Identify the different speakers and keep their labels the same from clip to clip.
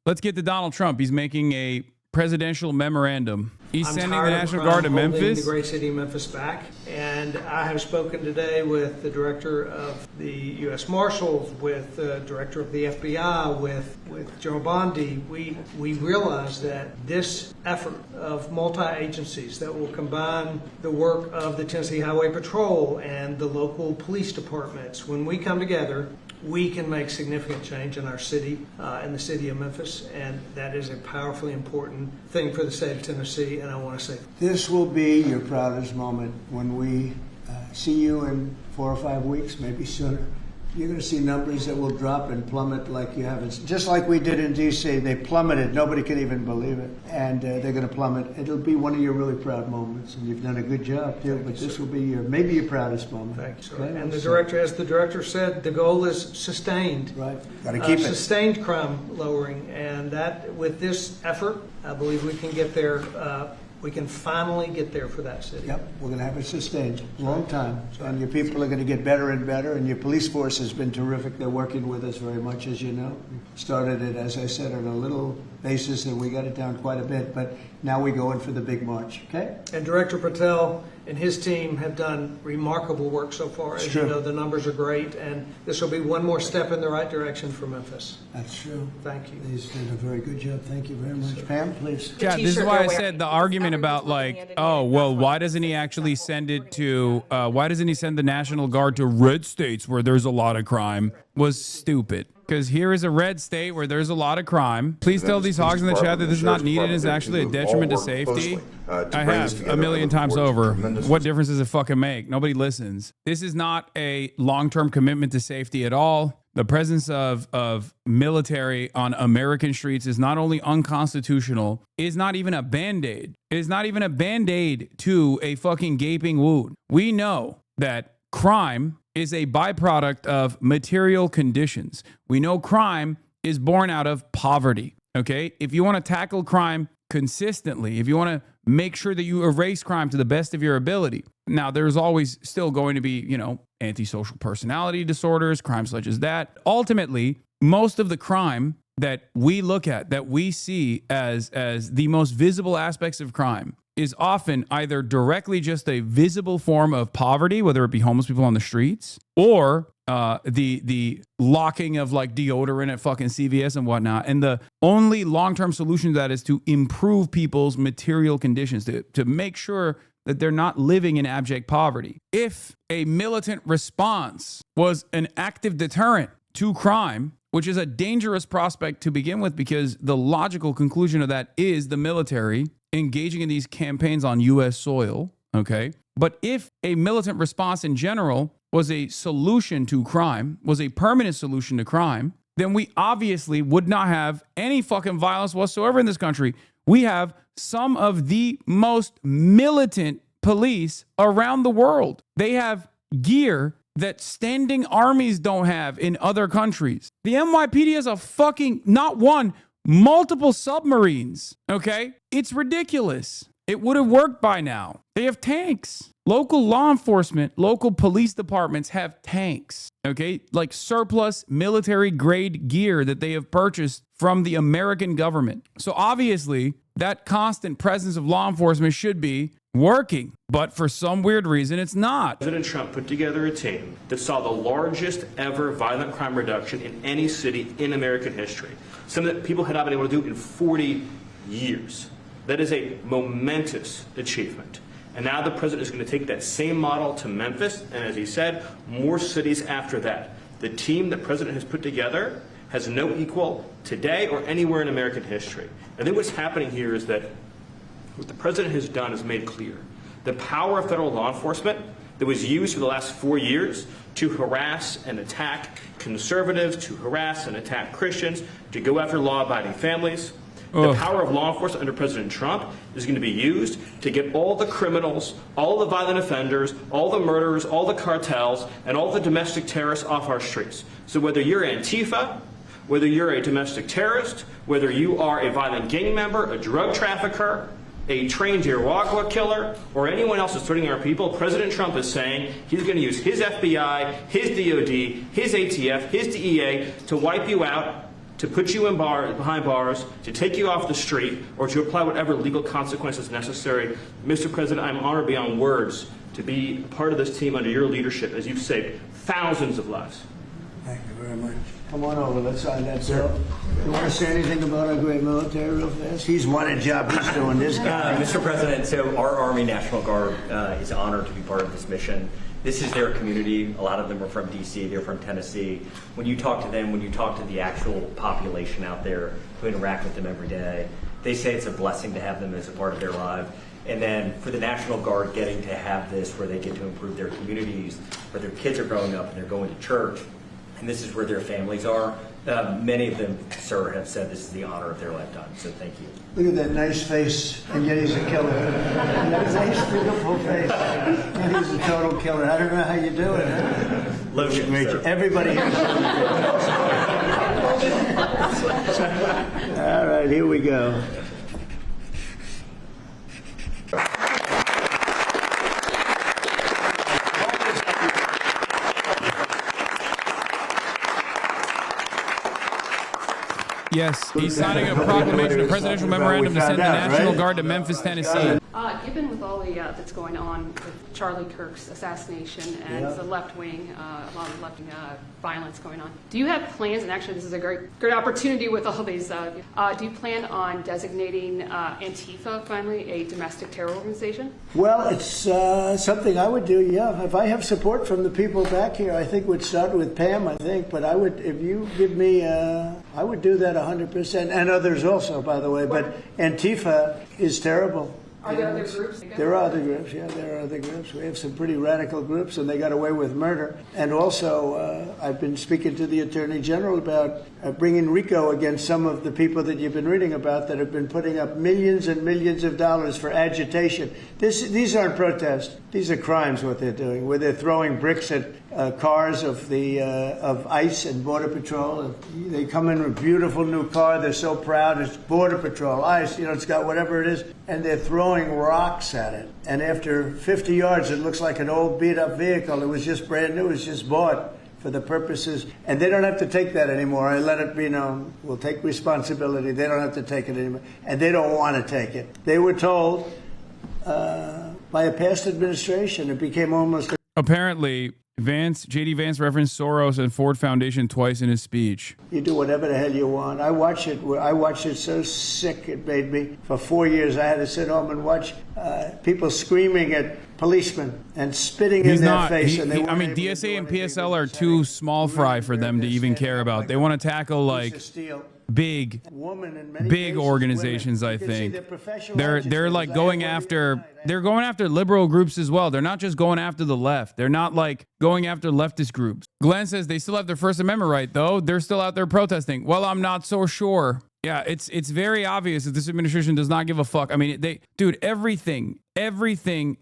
Speaker 1: Let's get to Donald Trump. He's making a presidential memorandum. He's sending the National Guard to Memphis.
Speaker 2: The great city of Memphis back. And I have spoken today with the director of the U.S. Marshals, with the director of the FBI, with General Bondi. We realize that this effort of multi-agencies that will combine the work of the Tennessee Highway Patrol and the local police departments, when we come together, we can make significant change in our city, in the city of Memphis, and that is a powerfully important thing for the state of Tennessee, and I want to say
Speaker 3: this will be your proudest moment when we see you in 4 or 5 weeks, maybe sooner. You're going to see numbers that will drop and plummet like you haven't. Just like we did in D.C., they plummeted. Nobody can even believe it. And they're going to plummet. It'll be one of your really proud moments. And you've done a good job, too. But this will be maybe your proudest moment.
Speaker 2: Thank you, sir. Okay? And the director, as the director said, the goal is sustained.
Speaker 3: Right. Got to keep it.
Speaker 2: Sustained crime lowering. And that, with this effort, I believe we can get there. We can finally get there for that city.
Speaker 3: Yep, we're going to have it sustained a long time. And your people are going to get better and better, and your police force has been terrific. They're working with us very much, as you know. Started it, as I said, on a little basis, and we got it down quite a bit, but now we go in for the big march, okay?
Speaker 2: And Director Patel and his team have done remarkable work so far. As you know, the numbers are great, and this will be one more step in the right direction for Memphis.
Speaker 3: That's true.
Speaker 2: Thank you.
Speaker 3: He's done a very good job. Thank you very much. Pam, please.
Speaker 1: Yeah, this is why I said the argument about like, oh, well, why doesn't he actually send it to, why doesn't he send the National Guard to red states where there's a lot of crime was stupid. Because here is a red state where there's a lot of crime. Please tell these hogs in the chat that this is not needed and is actually a detriment to safety. I have a million times over. What difference does it fucking make? Nobody listens. This is not a long-term commitment to safety at all. The presence of military on American streets is not only unconstitutional, it is not even a Band-Aid. It is not even a Band-Aid to a fucking gaping wound. We know that crime is a byproduct of material conditions. We know crime is born out of poverty, okay? If you want to tackle crime consistently, if you want to make sure that you erase crime to the best of your ability, now there's always still going to be, you know, antisocial personality disorders, crimes such as that. Ultimately, most of the crime that we look at, that we see as the most visible aspects of crime, is often either directly just a visible form of poverty, whether it be homeless people on the streets, or the locking of like deodorant at fucking CVS and whatnot. And the only long-term solution to that is to improve people's material conditions, to make sure that they're not living in abject poverty. If a militant response was an active deterrent to crime, which is a dangerous prospect to begin with, because the logical conclusion of that is the military engaging in these campaigns on U.S. soil, okay? But if a militant response in general was a solution to crime, was a permanent solution to crime, then we obviously would not have any fucking violence whatsoever in this country. We have some of the most militant police around the world. They have gear that standing armies don't have in other countries. The NYPD has a fucking, not one, multiple submarines, okay? It's ridiculous. It would have worked by now. They have tanks. Local law enforcement, local police departments have tanks, okay? Like surplus military grade gear that they have purchased from the American government. So obviously, that constant presence of law enforcement should be working, but for some weird reason, it's not.
Speaker 4: President Trump put together a team that saw the largest ever violent crime reduction in any city in American history. Something that people had not been able to do in 40 years. That is a momentous achievement. And now the president is going to take that same model to Memphis, and as he said, more cities after that. The team the president has put together has no equal today or anywhere in American history. I think what's happening here is that what the president has done is made clear. The power of federal law enforcement that was used for the last 4 years to harass and attack conservatives, to harass and attack Christians, to go after law-abiding families, the power of law enforcement under President Trump is going to be used to get all the criminals, all the violent offenders, all the murderers, all the cartels, and all the domestic terrorists off our streets. So whether you're Antifa, whether you're a domestic terrorist, whether you are a violent gang member, a drug trafficker, a trained Iraqi killer, or anyone else that's threatening our people, President Trump is saying he's going to use his FBI, his DOD, his ATF, his DEA to wipe you out, to put you in behind bars, to take you off the street, or to apply whatever legal consequences necessary. Mr. President, I'm honored beyond words to be part of this team under your leadership as you've saved thousands of lives.
Speaker 3: Thank you very much. Come on over. Let's sign that, sir. You want to say anything about our great military real fast? He's won a job. He's doing this guy.
Speaker 5: Mr. President, so our Army National Guard is honored to be part of this mission. This is their community. A lot of them are from D.C., they're from Tennessee. When you talk to them, when you talk to the actual population out there who interact with them every day, they say it's a blessing to have them as a part of their life. And then for the National Guard getting to have this where they get to improve their communities, where their kids are growing up and they're going to church, and this is where their families are. Many of them, sir, have said this is the honor of their lifetime, so thank you.
Speaker 3: Look at that nice face, and yet he's a killer. That nice, beautiful face, and he's a total killer. I don't know how you do it. Huh?
Speaker 5: Lotion, sir.
Speaker 3: Everybody here. All right, here we go.
Speaker 1: Yes, he's signing a proclamation, a presidential memorandum to send the National Guard to Memphis, Tennessee.
Speaker 6: Given with all the that's going on with Charlie Kirk's assassination and the left wing, a lot of left wing violence going on, do you have plans? And actually, this is a great opportunity with all these. Do you plan on designating Antifa finally a domestic terror organization?
Speaker 3: Well, it's something I would do. Yeah, if I have support from the people back here, I think would start with Pam. I think, but I would, if you give me, I would do that 100%, and others also, by the way. But Antifa is terrible.
Speaker 6: Are there other groups?
Speaker 3: There are other groups, yeah, there are other groups. We have some pretty radical groups, and they got away with murder. And also, I've been speaking to the Attorney General about bringing RICO against some of the people that you've been reading about that have been putting up millions and millions of dollars for agitation. These aren't protests. These are crimes, what they're doing, where they're throwing bricks at cars of ICE and Border Patrol. And they come in with a beautiful new car. They're so proud. It's Border Patrol, ICE, it's got whatever it is. And they're throwing rocks at it. And after 50 yards, it looks like an old beat-up vehicle. It was just brand new. It was just bought for the purposes. And they don't have to take that anymore. I let it be known. We'll take responsibility. They don't have to take it anymore. And they don't want to take it. They were told by a past administration. It became almost...
Speaker 1: Apparently, J.D. Vance referenced Soros and Ford Foundation twice in his speech.
Speaker 3: You do whatever the hell you want. I watched it so sick it made me. For 4 years, I had to sit home and watch people screaming at policemen and spitting in their face.
Speaker 1: DSA and PSL are too small fry for them to even care about. They want to tackle big organizations. I think they're like going after liberal groups as well. They're not just going after the left. They're not like going after leftist groups. Glenn says they still have their First Amendment right, though. They're still out there protesting. Well, I'm not so sure. Yeah, it's very obvious that this administration does not give a fuck. I mean, everything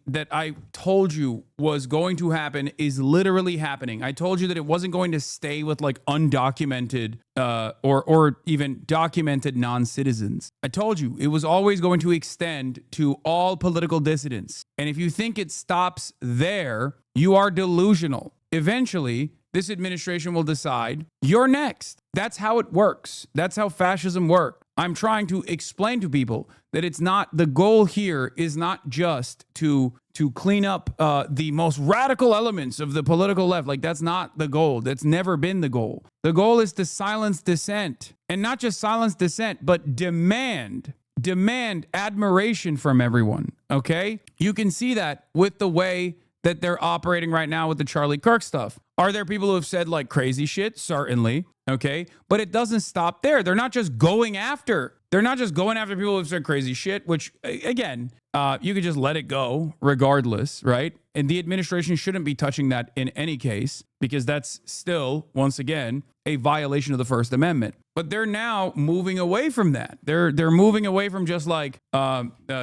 Speaker 1: that I told you was going to happen is literally happening. I told you that it wasn't going to stay with like undocumented or even documented non-citizens. I told you it was always going to extend to all political dissidents. And if you think it stops there, you are delusional. Eventually, this administration will decide you're next. That's how it works. That's how fascism works. I'm trying to explain to people that it's not, the goal here is not just to clean up the most radical elements of the political left. Like, that's not the goal. That's never been the goal. The goal is to silence dissent, and not just silence dissent, but demand admiration from everyone. Okay? You can see that with the way that they're operating right now with the Charlie Kirk stuff. Are there people who have said like crazy shit? Certainly. Okay. But it doesn't stop there. They're not just going after people who've said crazy shit, which again, you could just let it go regardless, right? And the administration shouldn't be touching that in any case, because that's still, once again, a violation of the First Amendment. But they're now moving away from that. They're moving away from just like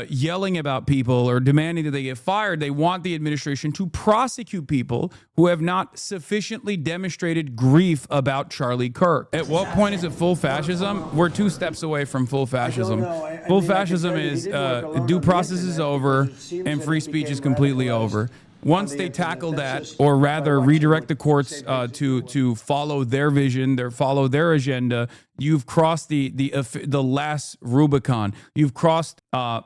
Speaker 1: yelling about people or demanding that they get fired. They want the administration to prosecute people who have not sufficiently demonstrated grief about Charlie Kirk. At what point is it full fascism? We're 2 steps away from full fascism. Full fascism is due process is over and free speech is completely over. once
Speaker 3: the
Speaker 1: they
Speaker 3: internet.
Speaker 1: tackle
Speaker 3: That's
Speaker 1: that,
Speaker 3: just
Speaker 1: or
Speaker 3: by
Speaker 1: rather
Speaker 3: watching
Speaker 1: redirect the
Speaker 3: what
Speaker 1: courts
Speaker 3: same things
Speaker 1: to follow their vision, follow their agenda, you've crossed the last Rubicon. You've crossed the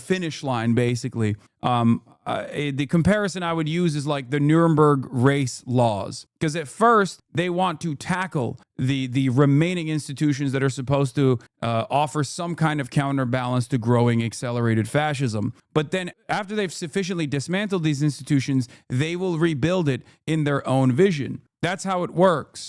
Speaker 1: finish line, basically. The comparison I would use is like the Nuremberg race laws, because at first they want to tackle the remaining institutions that are supposed to offer some kind of counterbalance to growing accelerated fascism. But then after they've sufficiently dismantled these institutions, they will rebuild it in their own vision. That's how it works.